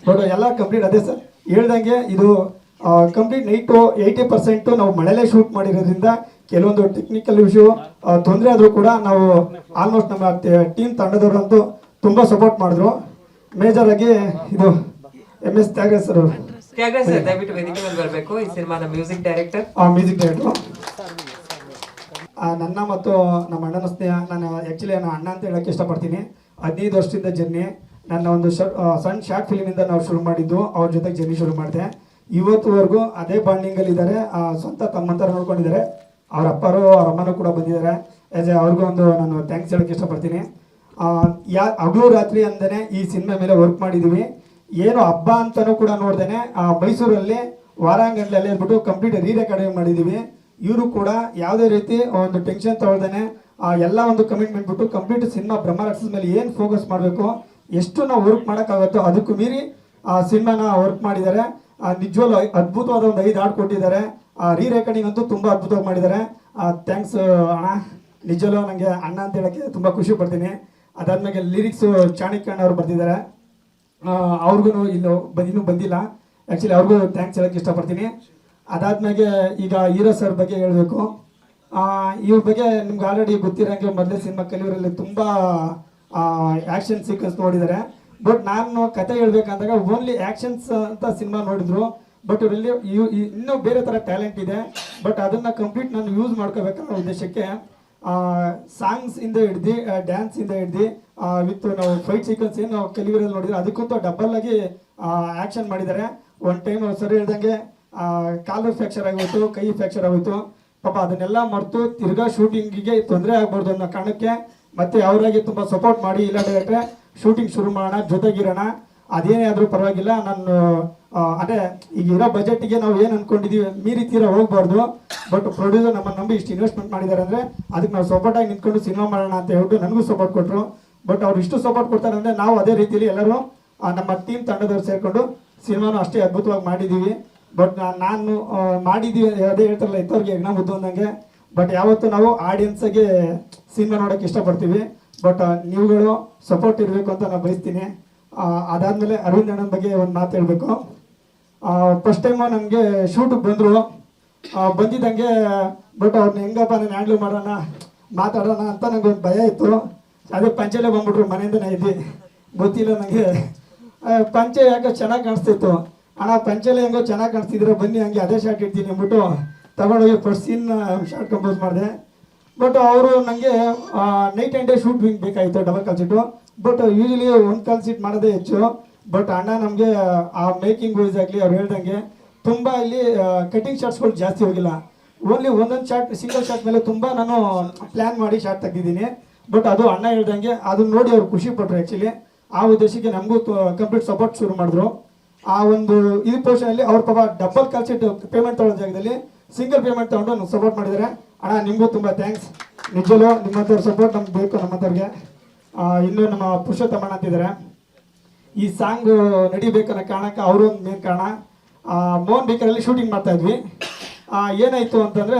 But ಎಲ್ಲ complete ಅದೇ sir ಹೇಳ್ದಂಗೆ ಇದು ಕಂಪ್ಲೀಟ್ ನೈಟು 80% ನಾವು ಮಳೆಯಲ್ಲೇ ಶೂಟ್ ಮಾಡಿರೋದ್ರಿಂದ ಕೆಲವೊಂದು ಟೆಕ್ನಿಕಲ್ ಇಶ್ಯೂ ತೊಂದರೆ ಆದರೂ ಕೂಡ ನಾವು ಆಲ್ಮೋಸ್ಟ್ ನಮ್ಮ ಟೀಮ್ ತಂಡದವರಂತೂ ತುಂಬ ಸಪೋರ್ಟ್ ಮಾಡಿದ್ರು. ಮೇಜರ್ ಆಗಿ ಇದು MS ತ್ಯಾಗರಾಜ್ ಸರ್ ಅವರು. ತ್ಯಾಗರಾಜ್ ಸರ್ ದಯವಿಟ್ಟು ವೇದಿಕೆ ಮೇಲೆ ಬರಬೇಕು. ಈ ಸಿನಿಮಾದ ಮ್ಯೂಸಿಕ್ ಡೈರೆಕ್ಟರ್. ನನ್ನ ಮತ್ತು ನಮ್ಮ ಅಣ್ಣನ ಸ್ನೇಹ. ನಾನು ಆ್ಯಕ್ಚುಲಿ ನಾನು ಅಣ್ಣ ಅಂತ ಹೇಳೋಕ್ಕೆ ಇಷ್ಟಪಡ್ತೀನಿ. 15 ವರ್ಷದಿಂದ ಜರ್ನಿ. ನನ್ನ ಒಂದು ಸಣ್ಣ ಶಾರ್ಟ್ ಫಿಲಿಮಿಂದ ನಾವು ಶುರು ಮಾಡಿದ್ದು, ಅವ್ರ ಜೊತೆಗೆ ಜರ್ನಿ ಶುರು ಮಾಡಿದೆ. ಇವತ್ತುವರೆಗೂ ಅದೇ ಬಾಂಡಿಂಗಲ್ಲಿ ಇದ್ದಾರೆ. ಸ್ವಂತ ತಮ್ಮಂತರ ನೋಡ್ಕೊಂಡಿದ್ದಾರೆ. ಅವ್ರ ಅಪ್ಪರು ಅವ್ರ ಅಮ್ಮನೂ ಕೂಡ ಬಂದಿದ್ದಾರೆ. ಅವ್ರಿಗೂ ಒಂದು ನಾನು ಥ್ಯಾಂಕ್ಸ್ ಹೇಳೋಕ್ಕೆ ಇಷ್ಟಪಡ್ತೀನಿ. ಹಗಲು ರಾತ್ರಿ ಅಂದೇ ಈ ಸಿನಿಮಾ ಮೇಲೆ ವರ್ಕ್ ಮಾಡಿದ್ದೀವಿ. ಏನು ಹಬ್ಬ ಅಂತಲೂ ಕೂಡ ನೋಡ್ದೇನೆ ಮೈಸೂರಲ್ಲಿ ವಾರಾಂಗಣದಲ್ಲಿ ಹೇಳ್ಬಿಟ್ಟು ಕಂಪ್ಲೀಟ್ ರೀರೆಕಾರ್ಡಿಂಗ್ ಮಾಡಿದ್ದೀವಿ. ಇವರು ಕೂಡ ಯಾವುದೇ ರೀತಿ ಒಂದು ಟೆನ್ಷನ್ ತಗೊಳ್ದೇನೆ ಎಲ್ಲ ಒಂದು ಕಮಿಟ್ಮೆಂಟ್ ಬಿಟ್ಟು ಕಂಪ್ಲೀಟ್ ಸಿನಿಮಾ ಬ್ರಹ್ಮರಾಕ್ಷಸ ಮೇಲೆ ಏನು ಫೋಕಸ್ ಮಾಡಬೇಕು, ಎಷ್ಟು ನಾವು ವರ್ಕ್ ಮಾಡೋಕ್ಕಾಗುತ್ತೋ ಅದಕ್ಕೂ ಮೀರಿ ಸಿನಿಮಾನ ವರ್ಕ್ ಮಾಡಿದ್ದಾರೆ. ನಿಜವಲ್ಲೂ ಅದ್ಭುತವಾದ ಒಂದು 5 ಹಾಡು ಕೊಟ್ಟಿದ್ದಾರೆ. ರೀರೆಕಾರ್ಡಿಂಗ್ ಅಂತೂ ತುಂಬ ಅದ್ಭುತವಾಗಿ ಮಾಡಿದ್ದಾರೆ. ಥ್ಯಾಂಕ್ಸ್ ಅಣ್ಣ. ನಿಜವಲ್ಲೂ ನನಗೆ ಅಣ್ಣ ಅಂತ ಹೇಳೋಕ್ಕೆ ತುಂಬ ಖುಷಿ ಪಡ್ತೀನಿ. ಅದಾದ್ಮೇಲೆ ಲಿರಿಕ್ಸು ಚಾಣಕ್ಯ ಅಣ್ಣ ಅವ್ರು ಬರ್ತಿದ್ದಾರೆ. ಅವ್ರಿಗೂ ಇನ್ನೂ ಬಂದಿಲ್ಲ. ಆ್ಯಕ್ಚುಲಿ ಅವ್ರಿಗೂ ಥ್ಯಾಂಕ್ಸ್ ಹೇಳೋಕ್ಕೆ ಇಷ್ಟಪಡ್ತೀನಿ. ಅದಾದ್ಮೇಲೆ ಈಗ ಹೀರೋ ಸರ್ ಬಗ್ಗೆ ಹೇಳಬೇಕು. ಇವ್ರ ಬಗ್ಗೆ ನಿಮ್ಗೆ ಆಲ್ರೆಡಿ ಗೊತ್ತಿರೋಂಗೆ ಮೊದಲೇ ಸಿನಿಮಾ ಕಲಿಯವರಲ್ಲಿ ತುಂಬ ಆ್ಯಕ್ಷನ್ ಸೀಕ್ವೆನ್ಸ್ ನೋಡಿದ್ದಾರೆ. ಬಟ್ ನಾನು ಕತೆ ಹೇಳ್ಬೇಕಂದಾಗ ಓನ್ಲಿ ಆ್ಯಕ್ಷನ್ಸ್ ಅಂತ ಸಿನಿಮಾ ನೋಡಿದ್ರು. ಬಟ್ ಇವರಲ್ಲಿ ಇನ್ನೂ ಬೇರೆ ಥರ ಟ್ಯಾಲೆಂಟ್ ಇದೆ. ಬಟ್ ಅದನ್ನು ಕಂಪ್ಲೀಟ್ ನಾನು ಯೂಸ್ ಮಾಡ್ಕೋಬೇಕನ್ನೋ ಉದ್ದೇಶಕ್ಕೆ ಸಾಂಗ್ಸ್ ಇಂದ ಹಿಡ್ದು ಡ್ಯಾನ್ಸ್ ಇಂದ ಹಿಡ್ದು ವಿತ್ ನಾವು ಫೈಟ್ ಸೀಕ್ವೆನ್ಸ್ ಏನು ನಾವು ಕಲಿವರಲ್ಲಿ ನೋಡಿದ್ರೆ ಅದಕ್ಕಂತೂ ಡಬಲ್ ಆಗಿ ಆ್ಯಕ್ಷನ್ ಮಾಡಿದ್ದಾರೆ. ಒಂದು ಟೈಮ್ ಸರಿ ಹೇಳ್ದಂಗೆ ಕಾಲು ಫ್ರ್ಯಾಕ್ಚರ್ ಆಗೋಯ್ತು, ಕೈ ಫ್ರ್ಯಾಕ್ಚರ್ ಆಗೋಯ್ತು. ಪಾಪ ಅದನ್ನೆಲ್ಲ ಮರೆತು ತಿರ್ಗಾ ಶೂಟಿಂಗಿಗೆ ತೊಂದರೆ ಆಗ್ಬಾರ್ದು ಅನ್ನೋ ಕಾರಣಕ್ಕೆ ಮತ್ತೆ ಅವರಾಗಿ ತುಂಬ ಸಪೋರ್ಟ್ ಮಾಡಿ, ಇಲ್ಲ ಡೈರೆಕ್ಟ್ರೆ ಶೂಟಿಂಗ್ ಶುರು ಮಾಡೋಣ, ಜೊತೆಗಿರೋಣ, ಅದೇನೇ ಆದರೂ ಪರವಾಗಿಲ್ಲ, ನಾನು ಅದೇ ಈಗ ಇರೋ ಬಜೆಟ್ಗೆ ನಾವು ಏನು ಅಂದ್ಕೊಂಡಿದ್ದೀವಿ ಮೀರಿ ತೀರ ಹೋಗ್ಬಾರ್ದು. ಬಟ್ ಪ್ರೊಡ್ಯೂಸರ್ ನಮ್ಮನ್ನು ನಂಬಿ ಇಷ್ಟು ಇನ್ವೆಸ್ಟ್ಮೆಂಟ್ ಮಾಡಿದ್ದಾರೆ ಅಂದರೆ ಅದಕ್ಕೆ ನಾವು ಸಪೋರ್ಟಾಗಿ ನಿಂತ್ಕೊಂಡು ಸಿನಿಮಾ ಮಾಡೋಣ ಅಂತ ಹೇಳ್ಬಿಟ್ಟು ನನಗೂ ಸಪೋರ್ಟ್ ಕೊಟ್ಟರು. ಬಟ್ ಅವ್ರು ಇಷ್ಟು ಸಪೋರ್ಟ್ ಕೊಡ್ತಾರೆ ಅಂದರೆ ನಾವು ಅದೇ ರೀತಿಯಲ್ಲಿ ಎಲ್ಲರೂ ನಮ್ಮ ಟೀಮ್ ತಂಡದವ್ರು ಸೇರಿಕೊಂಡು ಸಿನಿಮಾನು ಅಷ್ಟೇ ಅದ್ಭುತವಾಗಿ ಮಾಡಿದ್ದೀವಿ. ಬಟ್ ನಾನು ಮಾಡಿದ್ದೀವಿ ಅದೇ ಹೇಳ್ತಾರಲ್ಲ ಇದ್ದವ್ರಿಗೆ ಯಜ್ಞ ಮುದ್ದು ಅಂದಂಗೆ. ಬಟ್ ಯಾವತ್ತೂ ನಾವು ಆಡಿಯನ್ಸಿಗೆ ಸಿನಿಮಾ ನೋಡೋಕ್ಕೆ ಇಷ್ಟಪಡ್ತೀವಿ. ಬಟ್ ನೀವುಗಳು ಸಪೋರ್ಟ್ ಇರಬೇಕು ಅಂತ ನಾನು ಬಯಸ್ತೀನಿ. ಅದಾದಮೇಲೆ ಅರವಿಂದ್ ಅಣ್ಣನ ಬಗ್ಗೆ ಒಂದು ಮಾತು ಹೇಳಬೇಕು. ಫಸ್ಟ್ ಟೈಮು ನನಗೆ ಶೂಟಿಗೆ ಬಂದರು. ಬಂದಿದ್ದಂಗೆ ಬಟ್ ಅವ್ರನ್ನ ಹೆಂಗಪ್ಪ ನಾನು ಹ್ಯಾಂಡ್ಲ್ ಮಾಡೋಣ ಮಾತಾಡೋಣ ಅಂತ ನನಗೆ ಒಂದು ಭಯ ಇತ್ತು. ಅದೇ ಪಂಚೆಲ್ಲೇ ಬಂದ್ಬಿಟ್ರು, ಮನೆಯಿಂದನೇ ಇದ್ದಿ ಗೊತ್ತಿಲ್ಲ ನನಗೆ. ಪಂಚೆ ಯಾಕೋ ಚೆನ್ನಾಗಿ ಕಾಣಿಸ್ತಿತ್ತು. ಅಣ್ಣ ಪಂಚೆಲ್ಲ ಹೆಂಗೋ ಚೆನ್ನಾಗಿ ಕಾಣಿಸ್ತಿದ್ರೆ ಬನ್ನಿ ಹಂಗೆ ಅದೇ ಶಾರ್ಟ್ ಇಡ್ತೀನಿ ಅಂದ್ಬಿಟ್ಟು ತಗೊಂಡೋಗಿ ಫಸ್ಟ್ ಸೀನ್ ಶಾರ್ಟ್ ಕಂಪೋಸ್ ಮಾಡಿದೆ. ಬಟ್ ಅವರು ನನಗೆ ನೈಟ್ ಆ್ಯಂಡ್ ಡೇ ಶೂಟ್ ಬೇಕಾಗಿತ್ತು, double call seat. But usually ಒಂದು ಕಾಲ್ ಸೀಟ್ ಮಾಡೋದೇ ಹೆಚ್ಚು. ಬಟ್ ಅಣ್ಣ ನಮಗೆ ಆ ಮೇಕಿಂಗ್ ವೈಸ್ ಆಗಲಿ ಅವ್ರು ಹೇಳ್ದಂಗೆ ತುಂಬ ಇಲ್ಲಿ ಕಟಿಂಗ್ ಶಾರ್ಟ್ಸ್ಗಳು ಜಾಸ್ತಿ ಹೋಗಿಲ್ಲ. ಓನ್ಲಿ ಒಂದೊಂದು ಶಾರ್ಟ್ ಸಿಂಗಲ್ ಶಾರ್ಟ್ ಮೇಲೆ ತುಂಬ ನಾನು ಪ್ಲ್ಯಾನ್ ಮಾಡಿ ಶಾರ್ಟ್ ತೆಗೆದಿದ್ದೀನಿ. ಬಟ್ ಅದು ಅಣ್ಣ ಹೇಳ್ದಂಗೆ ಅದನ್ನ ನೋಡಿ ಅವ್ರು ಖುಷಿ ಪಟ್ಟರು. ಆ್ಯಕ್ಚುಲಿ ಆ ಉದ್ದೇಶಕ್ಕೆ ನಮಗೂ ಕಂಪ್ಲೀಟ್ ಸಪೋರ್ಟ್ ಶುರು ಮಾಡಿದ್ರು. ಆ ಒಂದು ಇದು ಪೋರ್ಷನಲ್ಲಿ ಅವ್ರ ಪಾಪ ಡಬಲ್ ಕಾಲ್ ಸೀಟ್ ಪೇಮೆಂಟ್ ತೊಗೊಳ್ಳೋ ಜಾಗದಲ್ಲಿ ಸಿಂಗಲ್ ಪೇಮೆಂಟ್ ತೊಗೊಂಡು ಸಪೋರ್ಟ್ ಮಾಡಿದ್ದಾರೆ. ಅಣ್ಣ ನಿಮಗೂ ತುಂಬ ಥ್ಯಾಂಕ್ಸ್. ನಿಜವಲ್ಲೂ ನಿಮ್ಮಂಥವ್ರ ಸಪೋರ್ಟ್ ನಮ್ಗೆ ಬೇಕು. ನಮ್ಮಂಥವ್ರಿಗೆ ಇನ್ನೂ ನಮ್ಮ ಪುರುಷೋತ್ತಮಣ್ಣ ಅಂತಿದ್ದಾರೆ. ಈ ಸಾಂಗು ನಡಿಬೇಕನ್ನೋ ಕಾರಣಕ್ಕೆ ಅವರು ಒಂದು ಮೇನ್ ಕಾರಣ. ಮೋಹನ್ ಬೇಕರಲ್ಲಿ ಶೂಟಿಂಗ್ ಮಾಡ್ತಾ ಇದ್ವಿ. ಏನಾಯಿತು ಅಂತಂದರೆ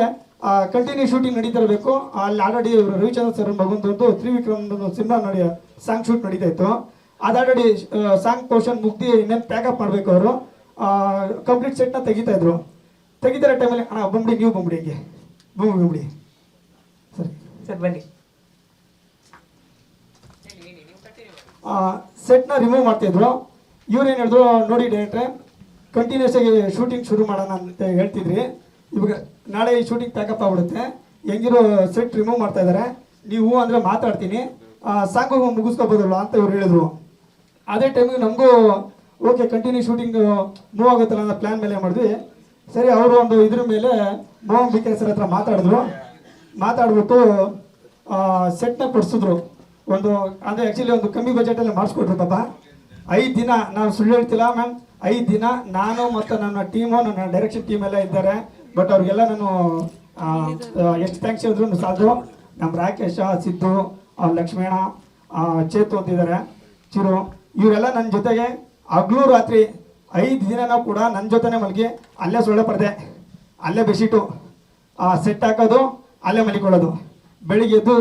ಕಂಟಿನ್ಯೂ ಶೂಟಿಂಗ್ ನಡೀತಾ ಇರಬೇಕು. ಅಲ್ಲಿ ಆಲ್ರೆಡಿ ರವಿಚಂದ್ರ ಸರ್ ಮಗಂದೊಂದು ತ್ರಿವಿಕ್ರಮ್ ಸಿನಿಮಾ ಸಾಂಗ್ ಶೂಟ್ ನಡೀತಾ ಇತ್ತು. ಅದು ಆಲ್ರೆಡಿ ಸಾಂಗ್ ಪೋರ್ಷನ್ ಮುಗ್ದು ಇನ್ನೇನು ಪ್ಯಾಕಪ್ ಮಾಡಬೇಕು. ಅವರು ಕಂಪ್ಲೀಟ್ ಸೆಟ್ನ ತೆಗಿತಾ ಇದ್ರು. ತೆಗಿತಾರೆ ಟೈಮಲ್ಲಿ ಅಣ್ಣ ಬಂದ್ಬಿಡಿ, ನೀವು ಬಂದ್ಬಿಡಿ, ಹಿಂಗೆ ಬಂದ್ಬಿಡಿ ಸರಿ ಸರ್ ಬನ್ನಿ. ಸೆಟ್ನ ರಿಮೂವ್ ಮಾಡ್ತಾಯಿದ್ರು. ಇವ್ರೇನು ಹೇಳಿದ್ರು, ನೋಡಿ ಡೈರೆಕ್ಟ್ರೆ ಕಂಟಿನ್ಯೂಸ್ ಆಗಿ ಶೂಟಿಂಗ್ ಶುರು ಮಾಡೋಣ ಅಂತ ಹೇಳ್ತಿದ್ರಿ, ಇವಾಗ ನಾಳೆ ಈ ಶೂಟಿಂಗ್ ಪ್ಯಾಕಪ್ ಆಗ್ಬಿಡುತ್ತೆ, ಹೆಂಗಿರೋ ಸೆಟ್ ರಿಮೂವ್ ಮಾಡ್ತಾ ಇದ್ದಾರೆ, ನೀವು ಅಂದರೆ ಮಾತಾಡ್ತೀನಿ, ಸಾಂಗು ಮುಗಿಸ್ಕೋಬೋದಲ್ಲ ಅಂತ ಇವ್ರು ಹೇಳಿದ್ರು. ಅದೇ ಟೈಮಿಗೆ ನಮಗೂ ಓಕೆ ಕಂಟಿನ್ಯೂ ಶೂಟಿಂಗ್ ಮೂವ್ ಆಗುತ್ತಲ್ಲ ಅನ್ನೋ ಪ್ಲ್ಯಾನ್ ಮೇಲೆ ಮಾಡಿದ್ವಿ. ಸರಿ ಅವರು ಒಂದು ಇದ್ರ ಮೇಲೆ ಮೋಹನ್ ಬಿಕೆ ಸರ್ ಹತ್ರ ಮಾತಾಡ್ಬಿಟ್ಟು ಸೆಟ್ನ ಕೊಡಿಸಿದ್ರು. ಒಂದು ಅಂದರೆ ಆ್ಯಕ್ಚುಲಿ ಒಂದು ಕಮ್ಮಿ ಬಜೆಟಲ್ಲಿ ಮಾಡಿಸ್ಕೊಟ್ರು. ಪಾಪ 5 ದಿನ, ನಾವು ಸುಳ್ಳು ಹೇಳ್ತಿಲ್ಲ ಮ್ಯಾಮ್, 5 ದಿನ ನಾನು ಮತ್ತು ನನ್ನ ಟೀಮು, ನನ್ನ ಡೈರೆಕ್ಷನ್ ಟೀಮ್ ಎಲ್ಲ ಇದ್ದಾರೆ. ಬಟ್ ಅವ್ರಿಗೆಲ್ಲ ನಾನು ಎಷ್ಟು ಥ್ಯಾಂಕ್ಸ್ ಹೇಳಿದ್ರು ಸಾಲದು. ನಮ್ಮ ರಾಕೇಶ, ಸಿದ್ದು, ಲಕ್ಷ್ಮಣ, ಚೇತು ಅಂತಿದ್ದಾರೆ, ಚಿರು, ಇವರೆಲ್ಲ ನನ್ನ ಜೊತೆಗೆ ಹಗಲು ರಾತ್ರಿ 5 ದಿನ ಕೂಡ ನನ್ನ ಜೊತೆನೇ ಮಲಗಿ ಅಲ್ಲೇ ಸೊಳ್ಳೆ ಪರದೆ, ಅಲ್ಲೇ ಬೆಡ್ಶೀಟು, ಸೆಟ್ ಹಾಕೋದು, ಅಲ್ಲೇ ಮಲಿಕೊಳ್ಳೋದು, ಬೆಳಿಗ್ಗೆ ಎದ್ದು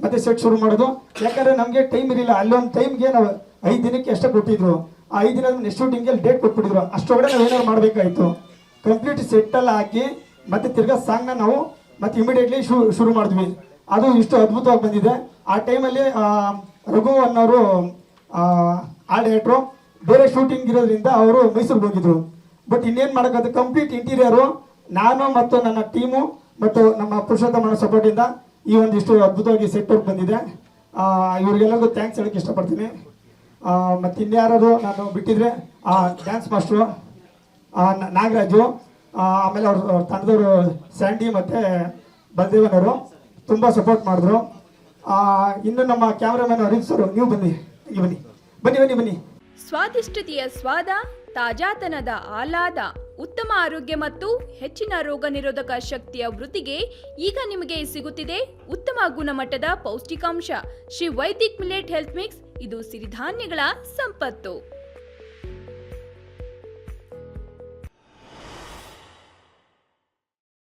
ಮತ್ತೆ ಸೆಟ್ ಶುರು ಮಾಡೋದು. ಯಾಕಂದರೆ ನಮಗೆ ಟೈಮ್ ಇರಲಿಲ್ಲ. ಅಲ್ಲೊಂದು ಟೈಮ್ಗೆ ನಾವು 5 ದಿನಕ್ಕೆ ಎಷ್ಟೇ ಕೊಟ್ಟಿದ್ರು. ಆ 5 ದಿನದ ನೆಕ್ಸ್ಟ್ ಶೂಟಿಂಗ್ಗೆ ಡೇಟ್ ಕೊಟ್ಬಿಟ್ಟಿದ್ರು. ಅಷ್ಟೊಳಗಡೆ ನಾವು ಏನಾದ್ರು ಮಾಡಬೇಕಾಯಿತು. ಕಂಪ್ಲೀಟ್ ಸೆಟ್ಟಲ್ಲಿ ಹಾಕಿ ಮತ್ತೆ ತಿರ್ಗಾ ಸಾಂಗ್ನ ನಾವು ಮತ್ತೆ ಇಮಿಡಿಯೇಟ್ಲಿ ಶುರು ಮಾಡಿದ್ವಿ. ಅದು ಇಷ್ಟು ಅದ್ಭುತವಾಗಿ ಬಂದಿದೆ. ಆ ಟೈಮಲ್ಲಿ ರಘು ಅನ್ನೋರು ಆ ಡೈರೆಕ್ಟ್ರು ಬೇರೆ ಶೂಟಿಂಗ್ ಇರೋದ್ರಿಂದ ಅವರು ಮೈಸೂರಿಗೆ ಹೋಗಿದ್ರು. ಬಟ್ ಇನ್ನೇನು ಮಾಡೋಕ್ಕಾಗುತ್ತೆ, ಕಂಪ್ಲೀಟ್ ಇಂಟೀರಿಯರು ನಾನು ಮತ್ತು ನನ್ನ ಟೀಮು ಮತ್ತು ನಮ್ಮ ಪುರುಷೋತ್ತಮನ ಸಪೋರ್ಟಿಂದ ಈ ಒಂದಿಷ್ಟು ಅದ್ಭುತವಾಗಿ ಸೆಟ್ ಔಟ್ ಬಂದಿದೆ. ಇವ್ರಿಗೆಲ್ಲರಿಗೂ ಥ್ಯಾಂಕ್ಸ್ ಹೇಳೋಕ್ಕೆ ಇಷ್ಟಪಡ್ತೀನಿ. ಮತ್ತು ಇನ್ಯಾರು ನಾನು ಬಿಟ್ಟಿದ್ರೆ ಡ್ಯಾನ್ಸ್ ಮಾಸ್ಟ್ರು ನಾಗರಾಜು, ಆಮೇಲೆ ಅವ್ರ ತಂಡದವರು ಸ್ಯಾಂಡಿ ಮತ್ತು ಬಲದೇವನವರು ತುಂಬ ಸಪೋರ್ಟ್ ಮಾಡಿದ್ರು. ಇನ್ನು ನಮ್ಮ ಕ್ಯಾಮ್ರಾಮನ್ ಅರಿಲ್ ಸರ್, ನೀವು ಬನ್ನಿ ಬನ್ನಿ ಬನ್ನಿ ಬನ್ನಿ ಬನ್ನಿ. ಸ್ವಾದಿಷ್ಟತೆಯ ಸ್ವಾದ, ತಾಜಾತನದ ಆಹ್ಲಾದ, ಉತ್ತಮ ಆರೋಗ್ಯ ಮತ್ತು ಹೆಚ್ಚಿನ ರೋಗ ನಿರೋಧಕ ಶಕ್ತಿಯ ವೃದ್ಧಿಗೆ ಈಗ ನಿಮಗೆ ಸಿಗುತ್ತಿದೆ ಉತ್ತಮ ಗುಣಮಟ್ಟದ ಪೌಷ್ಟಿಕಾಂಶ Shri Vaidik millet health mix. ಇದು ಸಿರಿಧಾನ್ಯಗಳ ಸಂಪತ್ತು.